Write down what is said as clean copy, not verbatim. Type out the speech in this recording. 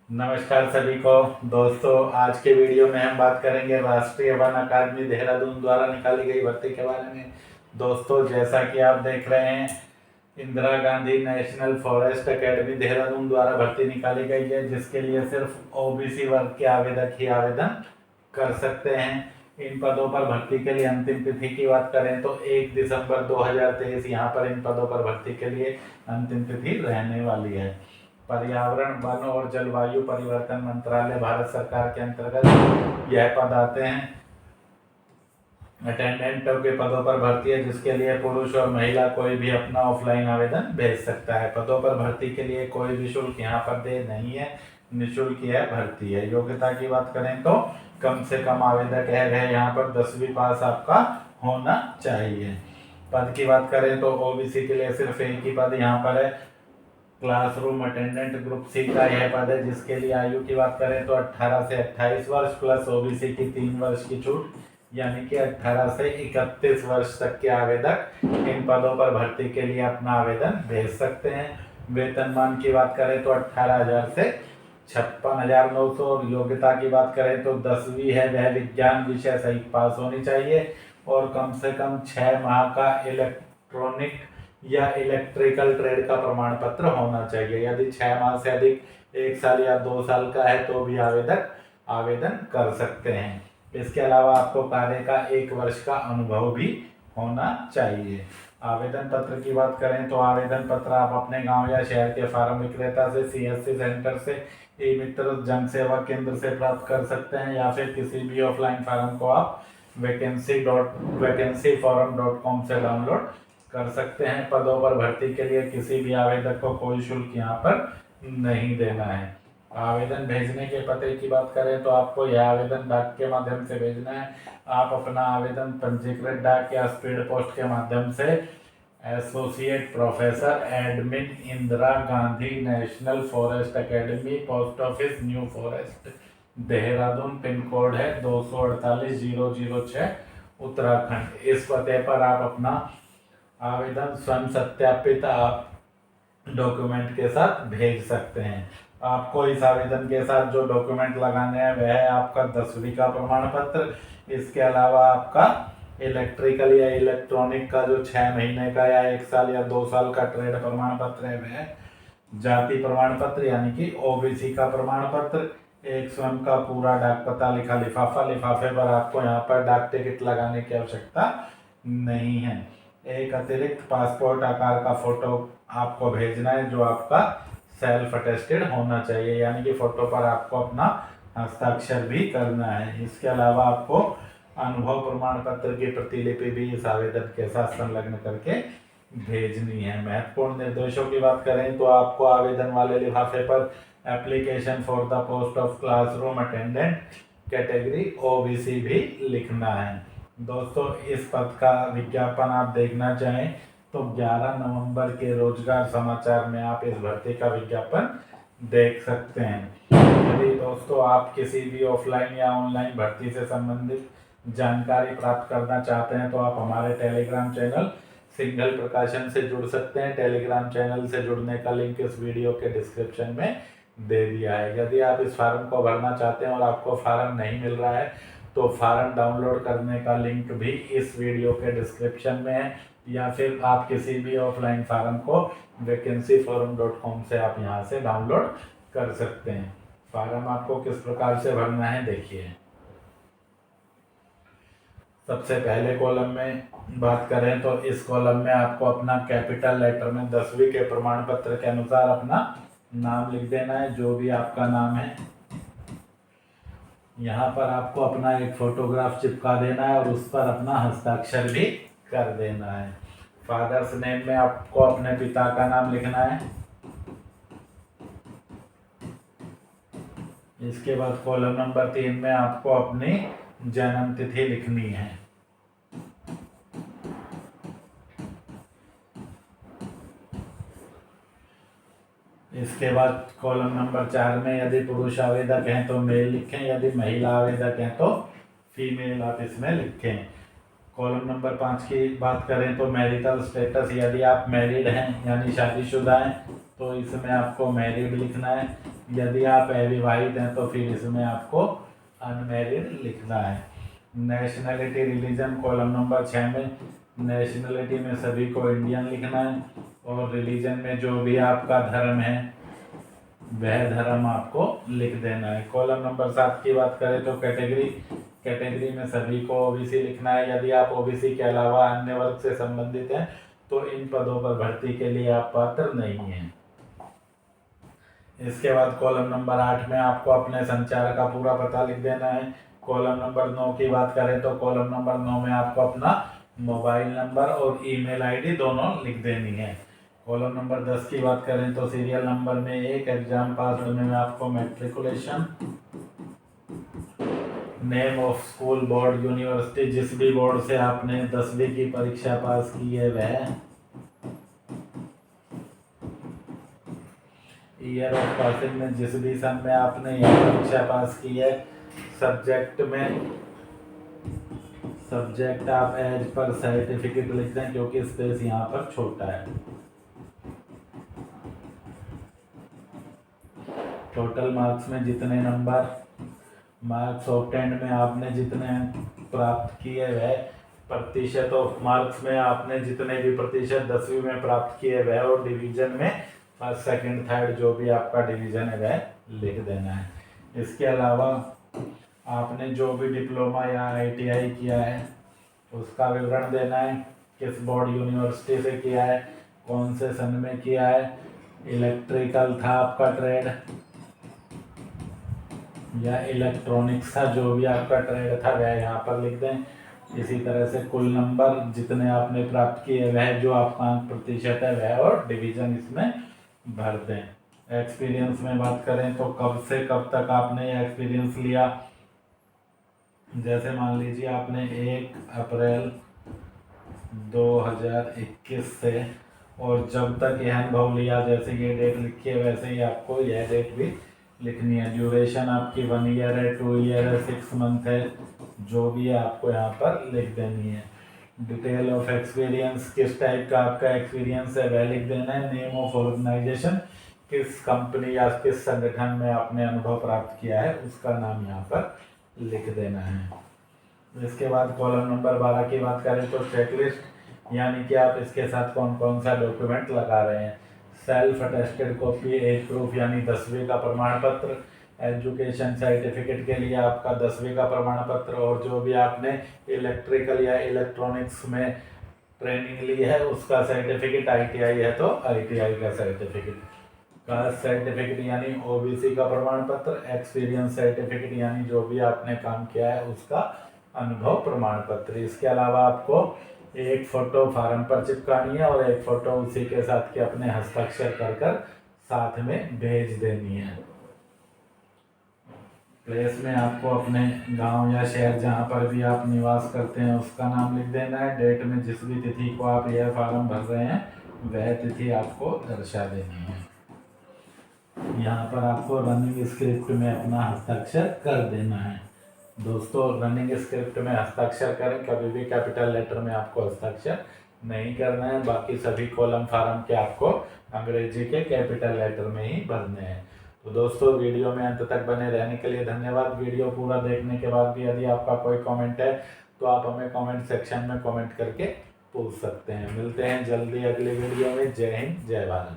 नमस्कार सभी को। दोस्तों, आज के वीडियो में हम बात करेंगे राष्ट्रीय वन अकादमी देहरादून द्वारा निकाली गई भर्ती के बारे में। दोस्तों, जैसा कि आप देख रहे हैं, Indira Gandhi national forest academy Dehradun द्वारा भर्ती निकाली गई है, जिसके लिए सिर्फ ओबीसी वर्ग के आवेदक ही आवेदन कर सकते हैं। इन पदों पर भर्ती के लिए अंतिम तिथि की बात करें तो 1 दिसंबर 2023 यहाँ पर इन पदों पर भर्ती के लिए अंतिम तिथि रहने वाली है। पर्यावरण, वन और जलवायु परिवर्तन मंत्रालय, भारत सरकार के अंतर्गत यह पद आते हैं। अटेंडेंटों के पदों पर भर्ती है, जिसके लिए पुरुष और महिला कोई भी अपना ऑफलाइन आवेदन भेज सकता है। पदों पर भर्ती के लिए कोई भी शुल्क यहाँ पर दे नहीं है, निःशुल्क यह भर्ती है। योग्यता की बात करें तो कम से कम आवेदक है यहाँ पर 10वीं पास आपका होना चाहिए। पद की बात करें तो ओबीसी के लिए सिर्फ एक ही पद यहाँ पर है, क्लासरूम अटेंडेंट ग्रुप सी का यह पद है, जिसके लिए आयु की बात करें तो 18 से 28 वर्ष प्लस ओबीसी की 3 वर्ष की छूट, यानी कि 18 से 31 वर्ष तक के आवेदक इन पदों पर भर्ती के लिए अपना आवेदन भेज सकते हैं। वेतनमान की बात करें तो 18,000 से 56,900 और योग्यता की बात करें तो 10वीं है, वह विज्ञान विषय सहित पास होनी चाहिए और कम से कम 6 माह का इलेक्ट्रॉनिक या इलेक्ट्रिकल ट्रेड का प्रमाण पत्र होना चाहिए। यदि 6 माह से अधिक 1 साल या 2 साल का है तो भी आवेदक आवेदन कर सकते हैं। इसके अलावा आपको कार्य का 1 वर्ष का अनुभव भी होना चाहिए। आवेदन पत्र की बात करें तो आवेदन पत्र आप अपने गांव या शहर के फार्म विक्रेता से, सीएससी सेंटर से, ई मित्र जन सेवा केंद्र से प्राप्त कर सकते हैं, या फिर किसी भी ऑफलाइन फार्म को आप vacancyforum.com से डाउनलोड कर सकते हैं। पदों पर भर्ती के लिए किसी भी आवेदक को कोई शुल्क यहाँ पर नहीं देना है। आवेदन भेजने के पते की बात करें तो आपको यह आवेदन डाक के माध्यम से भेजना है। आप अपना आवेदन पंजीकृत डाक या स्पीड पोस्ट के माध्यम से associate professor admin Indira Gandhi national forest academy, post office new forest Dehradun, pin code है 248,006 उत्तराखंड। इस पते पर आप अपना आवेदन स्वयं सत्यापित आप डॉक्यूमेंट के साथ भेज सकते हैं। आपको इस आवेदन के साथ जो डॉक्यूमेंट लगाने हैं वह है आपका 10वीं का प्रमाण पत्र। इसके अलावा आपका इलेक्ट्रिकल या इलेक्ट्रॉनिक का जो 6 महीने का या 1 साल या 2 साल का ट्रेड प्रमाण पत्र है, वह जाति प्रमाण पत्र यानी कि ओबीसी का प्रमाण पत्र, एक स्वयं का पूरा डाक पता लिखा लिफाफा। लिफाफे पर आपको यहाँ पर डाक टिकट लगाने की आवश्यकता नहीं है। एक अतिरिक्त पासपोर्ट आकार का फोटो आपको भेजना है, जो आपका सेल्फ अटेस्टेड होना चाहिए, यानी कि फोटो पर आपको अपना हस्ताक्षर भी करना है। इसके अलावा आपको अनुभव प्रमाण पत्र की प्रतिलिपि भी इस आवेदन के साथ संलग्न करके भेजनी है। महत्वपूर्ण निर्देशों की बात करें तो आपको आवेदन वाले लिफाफे पर application for the post of classroom attendant category OBC भी लिखना है। दोस्तों, इस पद का विज्ञापन आप देखना चाहें तो 11 नवंबर के रोजगार समाचार में आप इस भर्ती का विज्ञापन देख सकते हैं। यदि दोस्तों आप किसी भी ऑफलाइन या ऑनलाइन भर्ती से संबंधित जानकारी प्राप्त करना चाहते हैं तो आप हमारे टेलीग्राम चैनल सिंघल प्रकाशन से जुड़ सकते हैं। टेलीग्राम चैनल से जुड़ने का लिंक इस वीडियो के डिस्क्रिप्शन में दे दिया है। यदि आप इस फार्म को भरना चाहते हैं और आपको फार्म नहीं मिल रहा है तो फार्म डाउनलोड करने का लिंक भी इस वीडियो के डिस्क्रिप्शन में है, या फिर आप किसी भी ऑफलाइन फार्म को vacancyforum.com से आप यहाँ से डाउनलोड कर सकते हैं। फार्म आपको किस प्रकार से भरना है देखिए। सबसे पहले कॉलम में बात करें तो इस कॉलम में आपको अपना कैपिटल लेटर में 10वीं के प्रमाण पत्र के अनुसार अपना नाम लिख देना है, जो भी आपका नाम है। यहाँ पर आपको अपना एक फोटोग्राफ चिपका देना है और उस पर अपना हस्ताक्षर भी कर देना है। फादर्स नेम में आपको अपने पिता का नाम लिखना है। इसके बाद कॉलम नंबर 3 में आपको अपनी जन्म तिथि लिखनी है। इसके बाद कॉलम नंबर 4 में यदि पुरुष आवेदक हैं तो मेल लिखें, यदि महिला आवेदक हैं तो फीमेल आप इसमें लिखें। कॉलम नंबर 5 की बात करें तो मैरिटल स्टेटस, यदि आप मैरिड हैं यानी शादीशुदा हैं तो इसमें आपको मैरिड लिखना है। यदि आप अविवाहित हैं तो फिर इसमें आपको अनमैरिड लिखना है। नेशनैलिटी रिलीजन कॉलम नंबर 6 में नेशनैलिटी में सभी को इंडियन लिखना है, और रिलीजन में जो भी आपका धर्म है वह धर्म आपको लिख देना है। कॉलम नंबर 7 की बात करें तो कैटेगरी में सभी को ओबीसी लिखना है। यदि आप ओबीसी के अलावा अन्य वर्ग से संबंधित हैं तो इन पदों पर भर्ती के लिए आप पात्र नहीं हैं। इसके बाद कॉलम नंबर 8 में आपको अपने संचार का पूरा पता लिख देना है। कॉलम नंबर 9 की बात करें तो कॉलम नंबर 9 में आपको अपना मोबाइल नंबर और ईमेल आईडी दोनों लिख देनी है। कॉलम नंबर 10 की बात करें तो सीरियल नंबर में एक एग्जाम पास होने में आपको matriculation, name of school, board, university, जिस भी बोर्ड से आपने 10वीं की परीक्षा पास की है वह, ईयर ऑफ पासिंग में जिस भी सन में आपने यह परीक्षा पास की है, सब्जेक्ट में सब्जेक्ट आप एज पर सर्टिफिकेट लिख दें क्योंकि स्पेस यहाँ पर छोटा है। टोटल मार्क्स में जितने नंबर, मार्क्स ऑब्टेन्ड में आपने जितने प्राप्त किए वह, प्रतिशत ऑफ मार्क्स में आपने जितने भी प्रतिशत 10वीं में प्राप्त किए वह, और डिवीजन में फर्स्ट सेकंड थर्ड जो भी आपका डिवीजन है वह लिख देना है। इसके अलावा आपने जो भी डिप्लोमा या ITI किया है उसका विवरण देना है, किस बोर्ड यूनिवर्सिटी से किया है, कौन से सन में किया है, इलेक्ट्रिकल था आपका ट्रेड या इलेक्ट्रॉनिक्स था, जो भी आपका ट्रेड था वह यहाँ पर लिख दें। इसी तरह से कुल नंबर जितने आपने प्राप्त किए वह, जो आपका प्रतिशत है वह, और डिवीजन इसमें भर दें। एक्सपीरियंस में बात करें तो कब से कब तक आपने एक्सपीरियंस लिया, जैसे मान लीजिए आपने 1 अप्रैल 2021 से और जब तक यह अनुभव लिया, जैसे ये डेट लिखी है वैसे ही आपको यह डेट भी लिखनी है। ड्यूरेशन आपकी 1 ईयर है, 2 ईयर है, 6 मंथ है, जो भी है आपको यहाँ पर लिख देनी है। डिटेल ऑफ एक्सपीरियंस, किस टाइप का आपका एक्सपीरियंस है वह लिख देना है। नेम ऑफ ऑर्गेनाइजेशन, किस कंपनी या किस संगठन में आपने अनुभव प्राप्त किया है उसका नाम यहाँ पर लिख देना है। इसके बाद कॉलम नंबर 12 की बात करें तो चेकलिस्ट, यानी कि आप इसके साथ कौन कौन सा डॉक्यूमेंट लगा रहे हैं। Self attested copy, age proof यानी 10वीं का प्रमाण पत्र, एजुकेशन सर्टिफिकेट के लिए आपका 10वीं का प्रमाण पत्र, और जो भी आपने इलेक्ट्रिकल या इलेक्ट्रॉनिक्स में ट्रेनिंग ली है उसका सर्टिफिकेट, ITI है तो ITI का सर्टिफिकेट, कास्ट सर्टिफिकेट यानी OBC का प्रमाण पत्र, एक्सपीरियंस सर्टिफिकेट यानी जो भी आपने काम किया है उसका अनुभव प्रमाण पत्र। इसके अलावा आपको एक फोटो फार्म पर चिपकानी है और एक फोटो उसी के साथ के अपने हस्ताक्षर कर साथ में भेज देनी है। प्लेस में आपको अपने गांव या शहर जहां पर भी आप निवास करते हैं उसका नाम लिख देना है। डेट में जिस भी तिथि को आप यह फॉर्म भर रहे हैं वह तिथि आपको दर्शा देनी है। यहाँ पर आपको रनिंग स्क्रिप्ट में अपना हस्ताक्षर कर देना है। दोस्तों रनिंग स्क्रिप्ट में हस्ताक्षर करें, कभी भी कैपिटल लेटर में आपको हस्ताक्षर नहीं करना है। बाकी सभी कॉलम फार्म के आपको अंग्रेजी के कैपिटल लेटर में ही भरने हैं। तो दोस्तों वीडियो में अंत तक बने रहने के लिए धन्यवाद। वीडियो पूरा देखने के बाद भी यदि आपका कोई कमेंट है तो आप हमें कमेंट सेक्शन में कमेंट करके पूछ सकते हैं। मिलते हैं जल्दी अगली वीडियो में। जय हिंद, जय भारत।